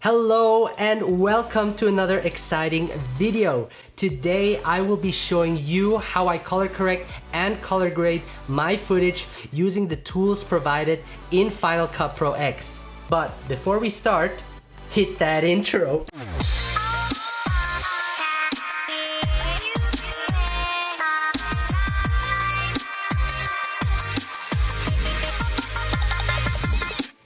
Hello and welcome to another exciting video. Today I will be showing you how I color correct and color grade my footage using the tools provided in Final Cut Pro X. But before we start, hit that intro.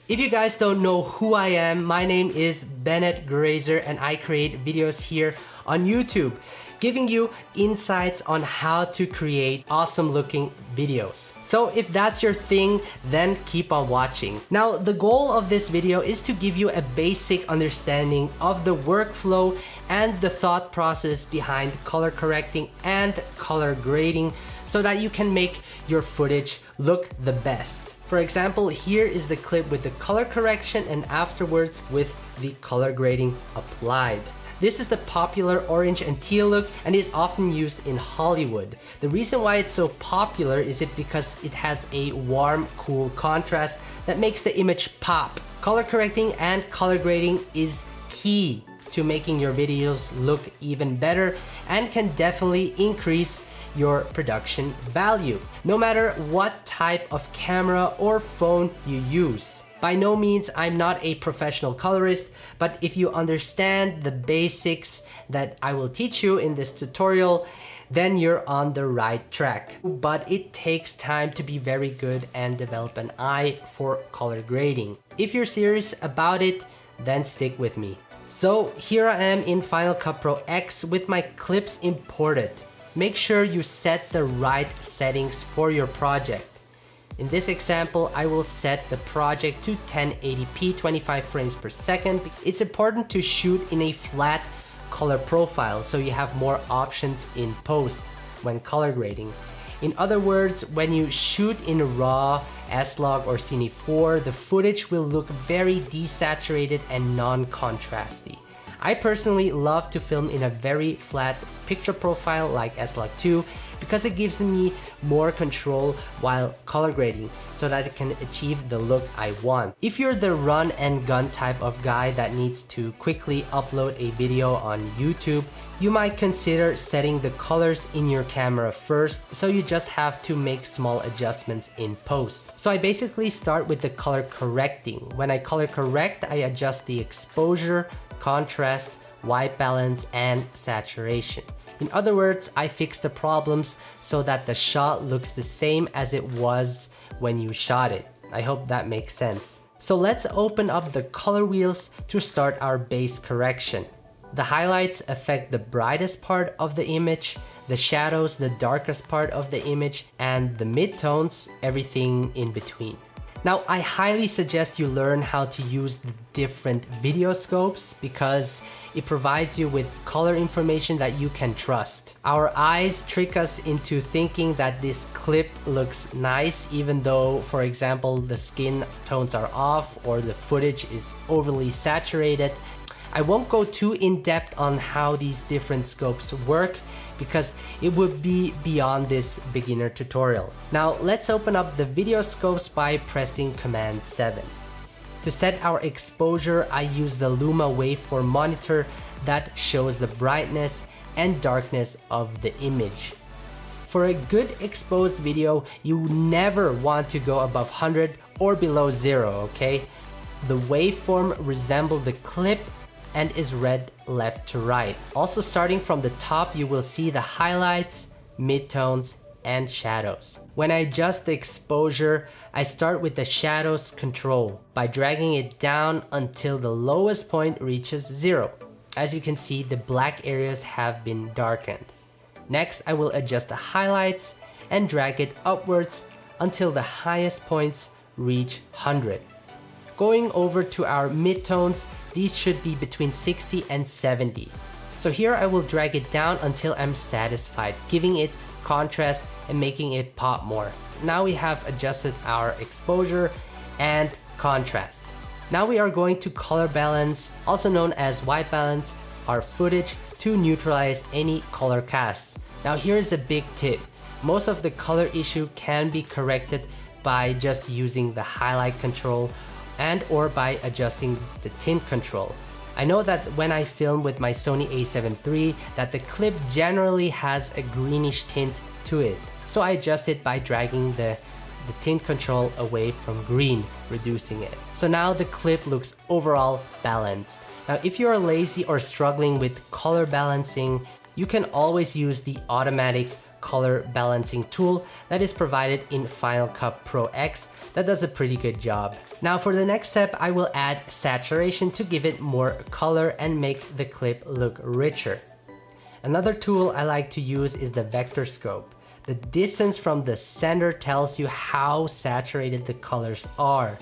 If you guys don't know who I am, my name is Bennett Grazer and I create videos here on YouTube, giving you insights on how to create awesome looking videos. So if that's your thing, then keep on watching. Now, the goal of this video is to give you a basic understanding of the workflow and the thought process behind color correcting and color grading so that you can make your footage look the best. For example, here is the clip with the color correction and afterwards with the color grading applied. This is the popular orange and teal look and is often used in Hollywood. The reason why it's so popular is because it has a warm, cool contrast that makes the image pop. Color correcting and color grading is key to making your videos look even better and can definitely increase your production value, no matter what type of camera or phone you use. By no means I'm not a professional colorist, but if you understand the basics that I will teach you in this tutorial, then you're on the right track. But it takes time to be very good and develop an eye for color grading. If you're serious about it, then stick with me. So here I am in Final Cut Pro X with my clips imported. Make sure you set the right settings for your project. In this example, I will set the project to 1080p 25 frames per second. It's important to shoot in a flat color profile so you have more options in post when color grading. In other words, when you shoot in RAW, S-Log or Cine 4, the footage will look very desaturated and non-contrasty. I personally love to film in a very flat picture profile like S-Log 2 because it gives me more control while color grading so that it can achieve the look I want. If you're the run and gun type of guy that needs to quickly upload a video on YouTube, you might consider setting the colors in your camera first, so you just have to make small adjustments in post. So I basically start with the color correcting. When I color correct, I adjust the exposure, contrast, white balance, and saturation. In other words, I fix the problems so that the shot looks the same as it was when you shot it. I hope that makes sense. So let's open up the color wheels to start our base correction. The highlights affect the brightest part of the image, the shadows the darkest part of the image, and the midtones everything in between. Now, I highly suggest you learn how to use the different video scopes because it provides you with color information that you can trust. Our eyes trick us into thinking that this clip looks nice even though, for example, the skin tones are off or the footage is overly saturated. I won't go too in-depth on how these different scopes work because it would be beyond this beginner tutorial. Now let's open up the video scopes by pressing Command 7. To set our exposure, I use the Luma waveform monitor that shows the brightness and darkness of the image. For a good exposed video, you never want to go above 100 or below 0, okay? The waveform resembles the clip and is read left to right. Also, starting from the top, you will see the highlights, midtones, and shadows. When I adjust the exposure, I start with the shadows control by dragging it down until the lowest point reaches 0. As you can see, the black areas have been darkened. Next, I will adjust the highlights and drag it upwards until the highest points reach 100. Going over to our midtones, these should be between 60 and 70. So here I will drag it down until I'm satisfied, giving it contrast and making it pop more. Now we have adjusted our exposure and contrast. Now we are going to color balance, also known as white balance, our footage to neutralize any color casts. Now here's a big tip. Most of the color issue can be corrected by just using the highlight control and or by adjusting the tint control. I know that when I film with my Sony a7 III that the clip generally has a greenish tint to it. So I adjust it by dragging the tint control away from green, reducing it. So now the clip looks overall balanced. Now if you are lazy or struggling with color balancing, you can always use the automatic color balancing tool that is provided in Final Cut Pro X that does a pretty good job. Now for the next step, I will add saturation to give it more color and make the clip look richer. Another tool I like to use is the vector scope. The distance from the center tells you how saturated the colors are.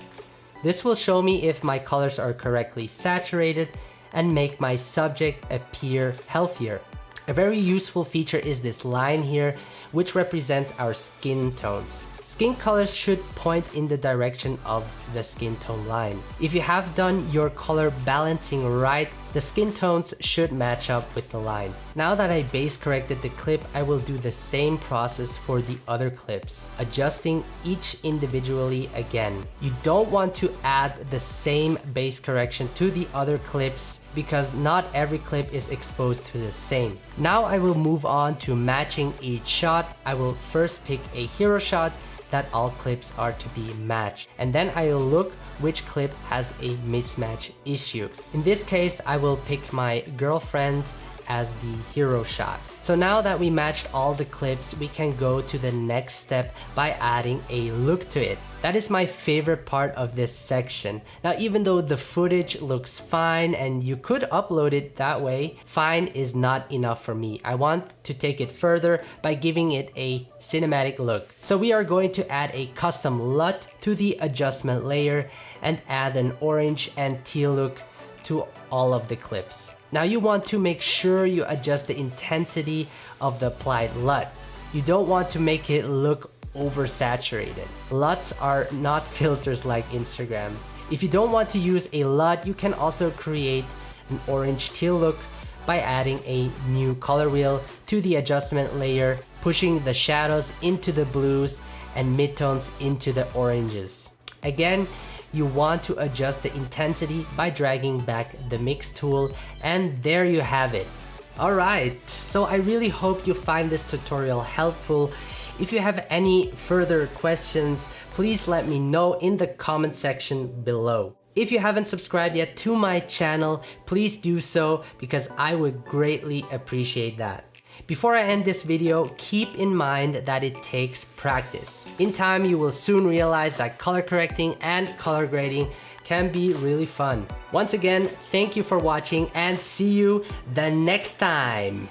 This will show me if my colors are correctly saturated and make my subject appear healthier. A very useful feature is this line here, which represents our skin tones. Skin colors should point in the direction of the skin tone line. If you have done your color balancing right, the skin tones should match up with the line. Now that I base corrected the clip, I will do the same process for the other clips, adjusting each individually again. You don't want to add the same base correction to the other clips because not every clip is exposed to the same. Now I will move on to matching each shot. I will first pick a hero shot that all clips are to be matched, and then I'll look which clip has a mismatch issue. In this case, I will pick my girlfriend as the hero shot. So now that we matched all the clips, we can go to the next step by adding a look to it. That is my favorite part of this section. Now, even though the footage looks fine and you could upload it that way, fine is not enough for me. I want to take it further by giving it a cinematic look. So we are going to add a custom LUT to the adjustment layer and add an orange and teal look to all of the clips. Now you want to make sure you adjust the intensity of the applied LUT. You don't want to make it look oversaturated. LUTs are not filters like Instagram. If you don't want to use a LUT, you can also create an orange teal look by adding a new color wheel to the adjustment layer, pushing the shadows into the blues and midtones into the oranges. Again, you want to adjust the intensity by dragging back the mix tool, and there you have it. Alright, so I really hope you find this tutorial helpful. If you have any further questions, please let me know in the comment section below. If you haven't subscribed yet to my channel, please do so because I would greatly appreciate that. Before I end this video, keep in mind that it takes practice. In time, you will soon realize that color correcting and color grading can be really fun. Once again, thank you for watching and see you the next time.